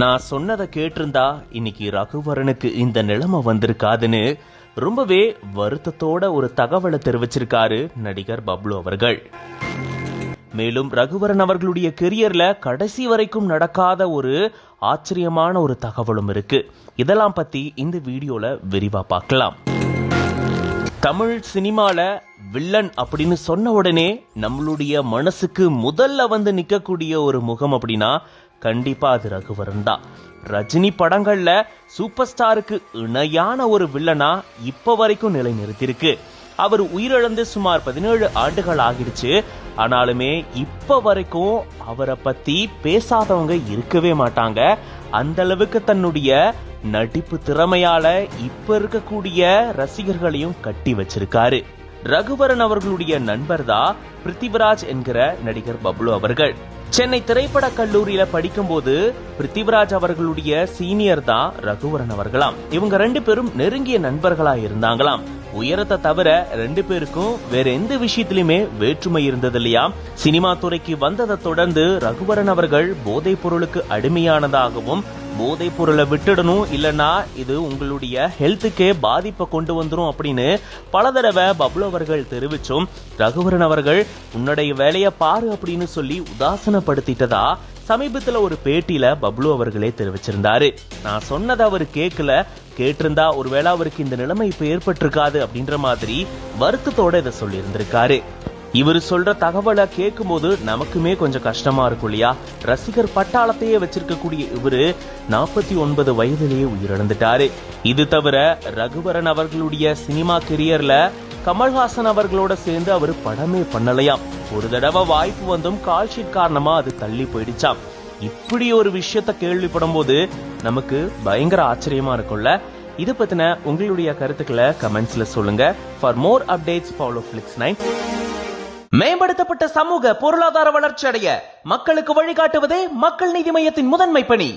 நான் சொன்னதை கேட்டிருந்தா இன்னைக்கு ரகுவரனுக்கு இந்த நிலைமை வந்திருக்காதுன்னு ரொம்பவே வருத்தத்தோட ஒரு தகவலை தெரிவிச்சிருக்காரு நடிகர் பப்ளு அவர்கள். மேலும் ரகுவரன் அவர்களுடைய கெரியர்ல கடைசி வரைக்கும் நடக்காத ஒரு ஆச்சரியமான ஒரு தகவலும் இருக்கு. இதெல்லாம் பத்தி இந்த வீடியோல விரிவா பார்க்கலாம். தமிழ் சினிமால வில்லன் அப்படின்னு சொன்ன உடனே நம்மளுடைய மனசுக்கு முதல்ல வந்து நிக்கக்கூடிய ஒரு முகம் அப்படின்னா கண்டிப்பா அது ரகுவரன் தான். ரஜினி படங்கள்ல சூப்பர் ஸ்டாருக்கு இணையான ஒரு வில்லனா இப்ப வரைக்கும் நிலை நிறுத்திருக்கு. அவர் உயிரிழந்து சுமார் 17 ஆண்டுகள் ஆகிடுச்சு. ஆனாலுமே இப்ப வரைக்கும் அவரை பத்தி பேசாதவங்க இருக்கவே மாட்டாங்க. அந்த அளவுக்கு தன்னுடைய நடிப்பு திறமையால இப்ப இருக்கக்கூடிய ரசிகர்களையும் கட்டி வச்சிருக்காரு. ரகுவரன் அவர்களுடைய நண்பர் தான் பிருத்திவிராஜ் என்கிற நடிகர் பப்ளு அவர்கள். சென்னை திரைப்பட கல்லூரியில படிக்கும் போது பிருத்திவிராஜ் அவர்களுடைய சீனியர் தான் ரகுவரன் அவர்களாம். இவங்க 2 பேரும் நெருங்கிய நண்பர்களா இருந்தாங்களாம். உயரத்தை தவிர 2 பேருக்கும் வேற எந்த விஷயத்திலுமே வேற்றுமை இருந்தது இல்லையா. சினிமா துறைக்கு வந்ததை தொடர்ந்து ரகுவரன் அவர்கள் போதைப் பொருளுக்கு அடிமையானதாகவும் போதைப் பொருளை விட்டுடணும், இல்லைன்னா இது உங்களுடைய ஹெல்த்துக்கே பாதிப்பை கொண்டு வந்துரும் அப்படின்னு பல தடவை பப்ளு அவர்கள் தெரிவிச்சும் ரகுவரன் அவர்கள் உன்னுடைய வேலையை பாரு அப்படின்னு சொல்லி உதாசனப்படுத்திட்டதா சமீபத்துல ஒரு பேட்டியில பப்ளு அவர்களே தெரிவிச்சிருந்தாரு. நான் சொன்னதை அவர் கேட்டிருந்தா ஒருவேளை அவருக்கு இந்த நிலைமை இப்ப ஏற்பட்டிருக்காது அப்படின்ற மாதிரி வருத்தத்தோட இதை சொல்லி இருந்திருக்காரு. இவர் சொல்ற தகவலை கேட்கும் போது நமக்குமே கொஞ்சம் கஷ்டமா இருக்கும் இல்லையா. ரசிகர் பட்டாளத்தையே வச்சிருக்கக்கூடிய இவரு 49 வயதிலேயே உயிரிழந்துட்டாரு. இது தவிர ரகுவரன் அவர்களுடைய சினிமா கெரியர்ல கமல்ஹாசன் அவர்களோட சேர்ந்து அவர் படமே பண்ணலையாம். ஒரு தடவை வாய்ப்பு வந்தும் கால்ஷீட் காரணமா அது தள்ளி போயிடுச்சாம். இப்படி ஒரு விஷயத்த கேள்விப்படும் போது நமக்கு பயங்கர ஆச்சரியமா இருக்கும்ல. இது பத்தின உங்களுடைய கருத்துக்களை கமெண்ட்ஸ்ல சொல்லுங்க. For more updates follow Flix9. மேம்படுத்தப்பட்ட சமூக பொருளாதார வளர்ச்சி அடைய மக்களுக்கு வழிகாட்டுவதே மக்கள் நீதி மய்யத்தின் முதன்மை பணி.